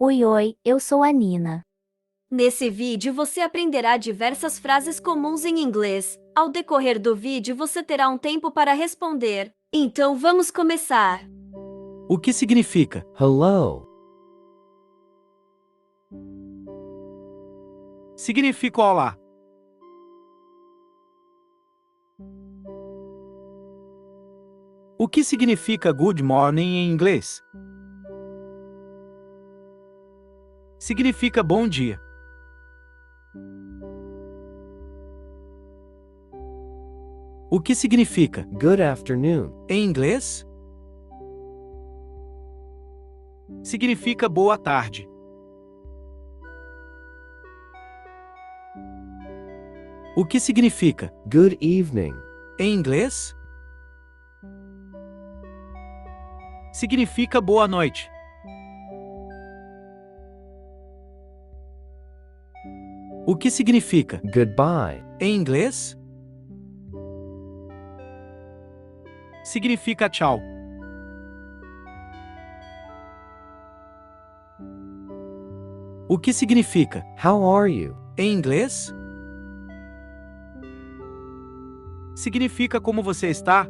Oi, oi, eu sou a Nina. Nesse vídeo você aprenderá diversas frases comuns em inglês. Ao decorrer do vídeo você terá um tempo para responder. Então vamos começar. O que significa? Hello. Significa olá. O que significa good morning em inglês? Significa bom dia. O que significa Good afternoon. em inglês? Significa boa tarde. O que significa Good evening. em inglês? Significa boa noite. O que significa Goodbye. em inglês? Significa tchau. O que significa How are you? em inglês? Significa como você está?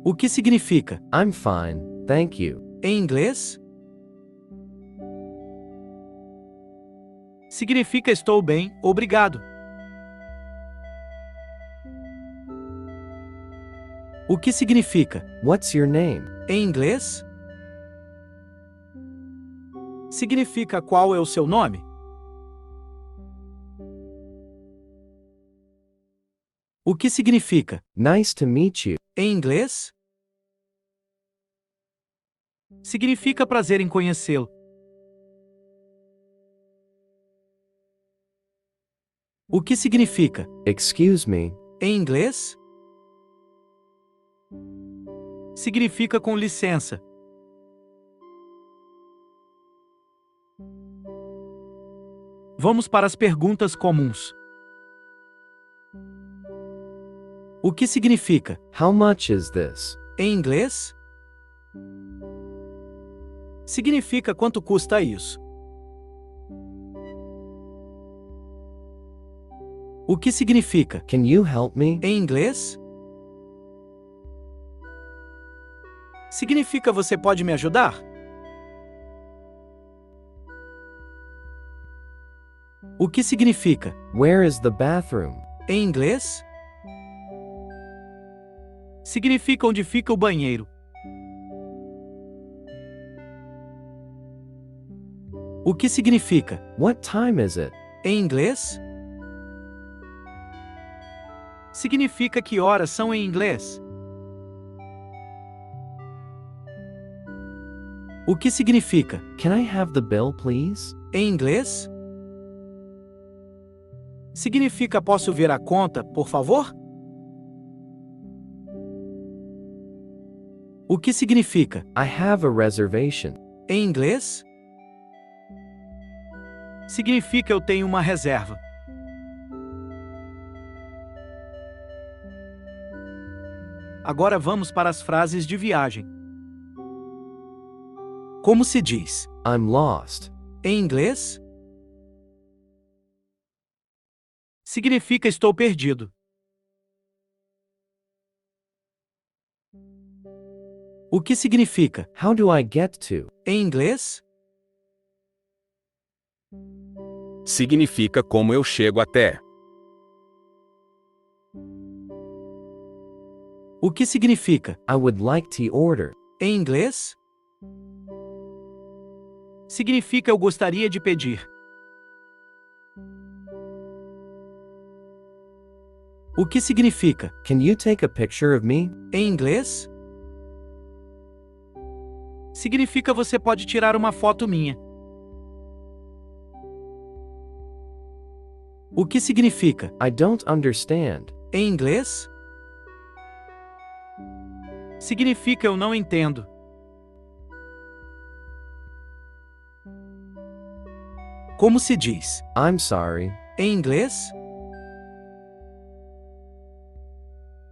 O que significa I'm fine, thank you. em inglês? Significa estou bem, obrigado. O que significa What's your name? em inglês? Significa qual é o seu nome? O que significa Nice to meet you. em inglês? Significa prazer em conhecê-lo. O que significa Excuse me. em inglês? Significa com licença. Vamos para as perguntas comuns. O que significa How much is this? em inglês? Significa quanto custa isso. O que significa Can you help me? em inglês? Significa você pode me ajudar? O que significa Where is the bathroom? em inglês? Significa onde fica o banheiro. O que significa What time is it? em inglês? Significa que horas são em inglês. O que significa Can I have the bill, please? em inglês? Significa posso ver a conta, por favor? O que significa I have a reservation. em inglês? Significa eu tenho uma reserva. Agora vamos para as frases de viagem. Como se diz I'm lost. em inglês? Significa estou perdido. O que significa How do I get to? em inglês? Significa como eu chego até. O que significa I would like to order. em inglês? Significa eu gostaria de pedir. O que significa Can you take a picture of me? em inglês? Significa você pode tirar uma foto minha. O que significa I don't understand. em inglês? Significa eu não entendo. Como se diz I'm sorry. em inglês?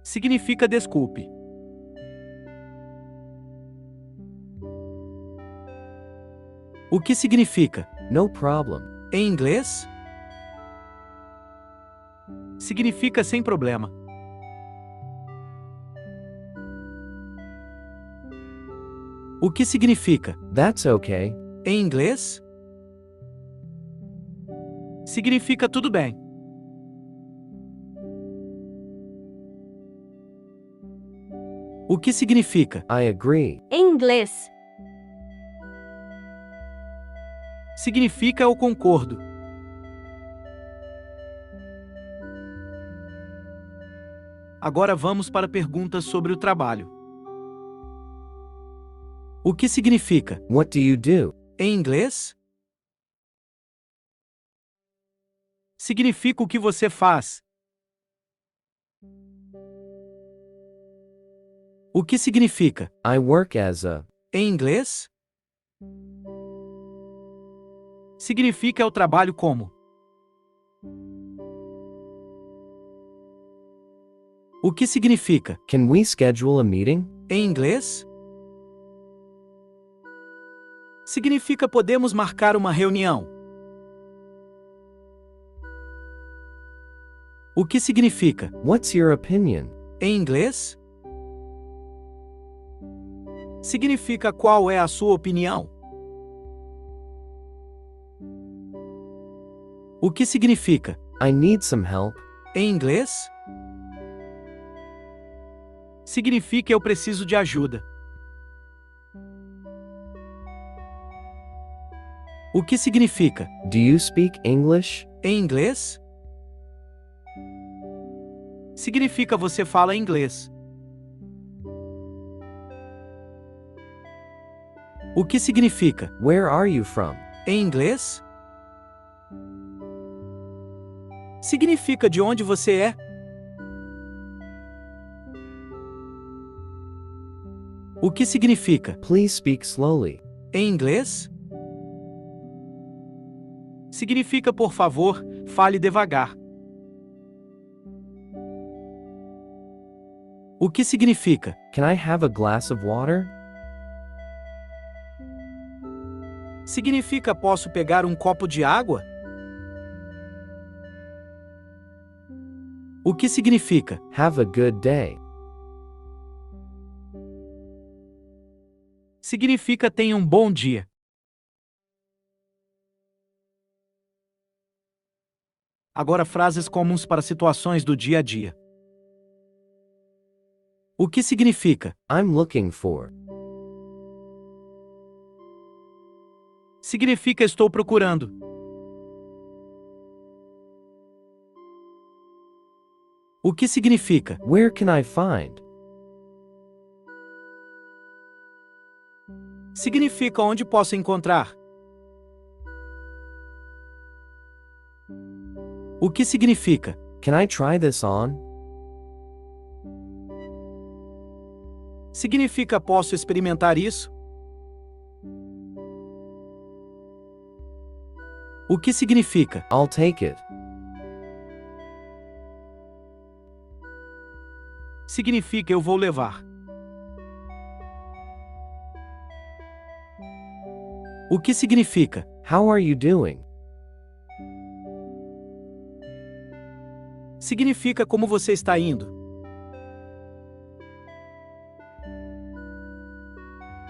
Significa desculpe. O que significa? No problem. Em inglês? Significa sem problema. O que significa? That's okay. Em inglês? Significa tudo bem. O que significa? I agree. Em inglês, Significa eu concordo. Agora vamos para perguntas sobre o trabalho. O que significa? What do you do? Em inglês? Significa o que você faz. O que significa? I work as a. Em inglês? Significa eu trabalho como. O que significa? Can we schedule a meeting? Em inglês? Significa podemos marcar uma reunião. O que significa? What's your opinion? Em inglês? Significa qual é a sua opinião. O que significa? I need some help. Em inglês? Significa eu preciso de ajuda. O que significa? Do you speak English? Em inglês? Significa você fala inglês. O que significa? Where are you from? Em inglês? Significa de onde você é. O que significa? Please speak slowly. Em inglês? Significa por favor, fale devagar. O que significa? Can I have a glass of water? Significa posso pegar um copo de água? O que significa? Have a good day. Significa tenha um bom dia. Agora frases comuns para situações do dia a dia. O que significa? I'm looking for. Significa estou procurando. O que significa? Where can I find? Significa onde posso encontrar. O que significa? Can I try this on? Significa posso experimentar isso? O que significa? I'll take it. Significa eu vou levar. O que significa? How are you doing? Significa como você está indo.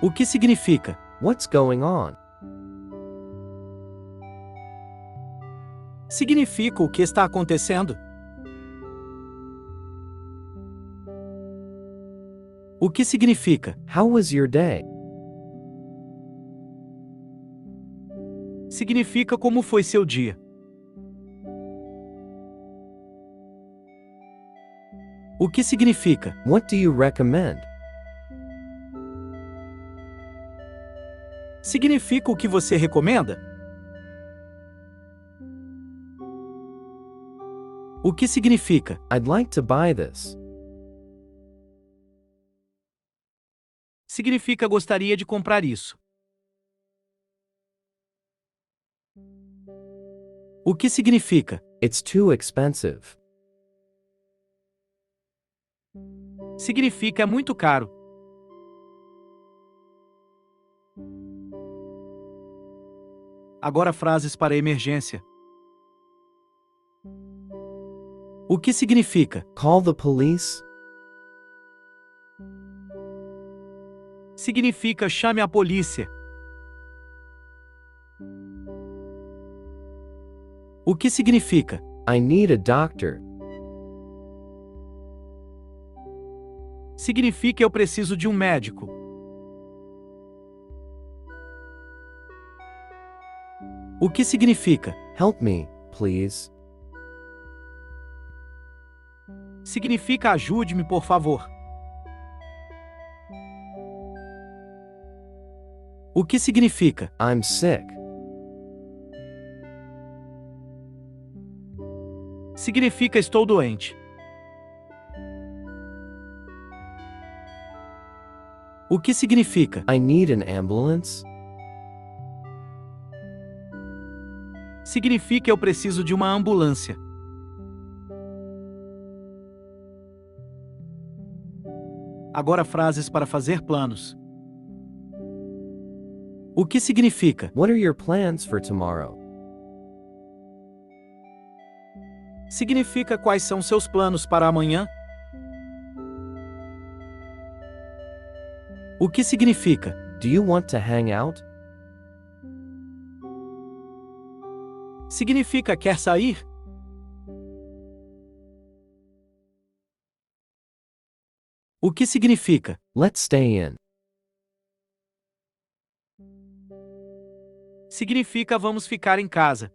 O que significa? What's going on? Significa o que está acontecendo. O que significa? How was your day? Significa como foi seu dia. O que significa? What do you recommend? Significa o que você recomenda? O que significa? I'd like to buy this. Significa gostaria de comprar isso. O que significa? It's too expensive. Significa é muito caro. Agora frases para emergência. O que significa? Call the police. Significa chame a polícia. O que significa? I need a doctor. Significa eu preciso de um médico. O que significa? Help me, please. Significa ajude-me, por favor. O que significa? I'm sick. Significa estou doente. O que significa? I need an ambulance. Significa eu preciso de uma ambulância. Agora frases para fazer planos. O que significa? What are your plans for tomorrow? Significa quais são seus planos para amanhã? O que significa? Do you want to hang out? Significa quer sair? O que significa? Let's stay in. Significa vamos ficar em casa.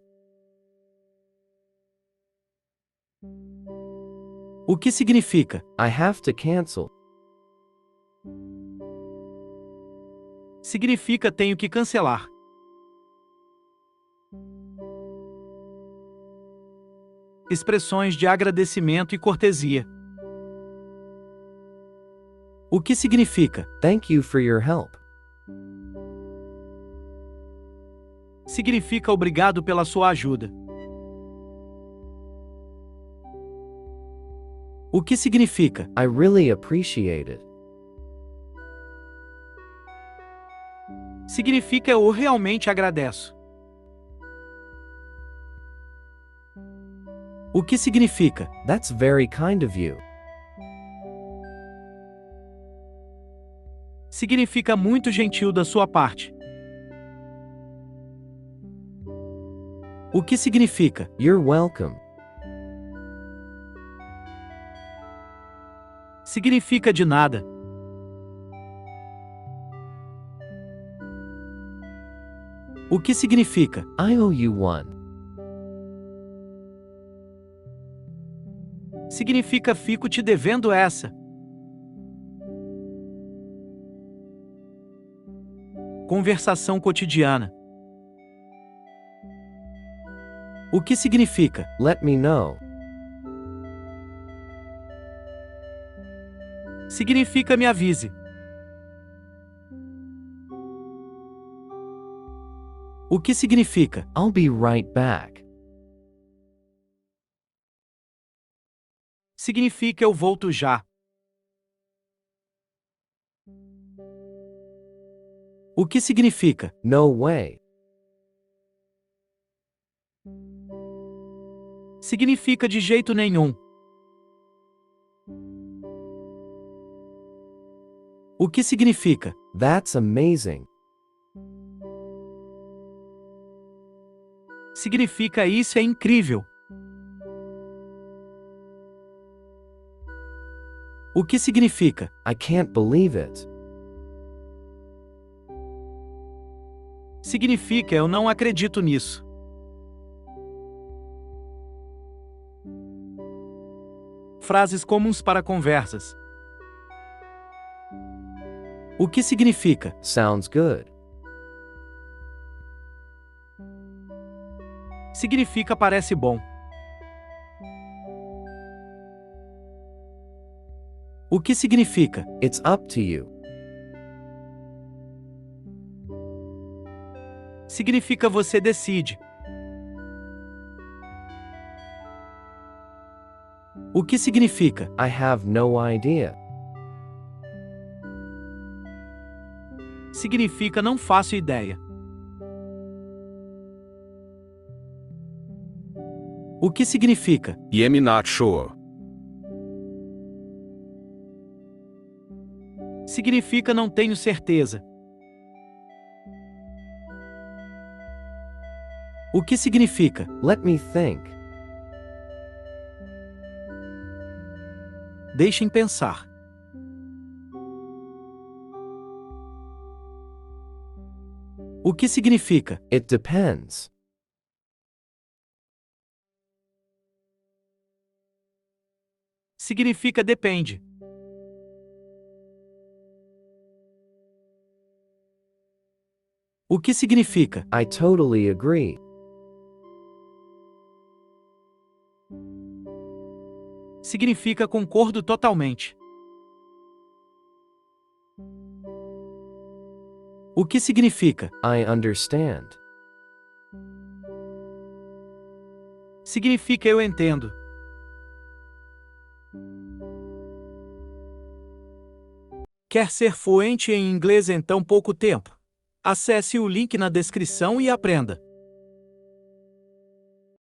O que significa? I have to cancel. Significa tenho que cancelar. Expressões de agradecimento e cortesia. O que significa? Thank you for your help. Significa obrigado pela sua ajuda. O que significa? I really appreciate it. Significa eu realmente agradeço. O que significa? That's very kind of you. Significa muito gentil da sua parte. O que significa? You're welcome. Significa de nada. O que significa? I owe you one. Significa fico te devendo essa. Conversação cotidiana. O que significa? Let me know. Significa me avise. O que significa? I'll be right back. Significa eu volto já. O que significa? No way. Significa de jeito nenhum. O que significa? That's amazing. Significa isso é incrível. O que significa? I can't believe it. Significa eu não acredito nisso. Frases comuns para conversas. O que significa? Sounds good. Significa parece bom. O que significa? It's up to you. Significa você decide. O que significa? I have no idea. Significa não faço ideia. O que significa? I'm not sure. Significa não tenho certeza. O que significa? Let me think. Deixem pensar. O que significa? It depends. Significa depende. O que significa? I totally agree. Significa concordo totalmente. O que significa? I understand. Significa eu entendo. Quer ser fluente em inglês em tão pouco tempo? Acesse o link na descrição e aprenda.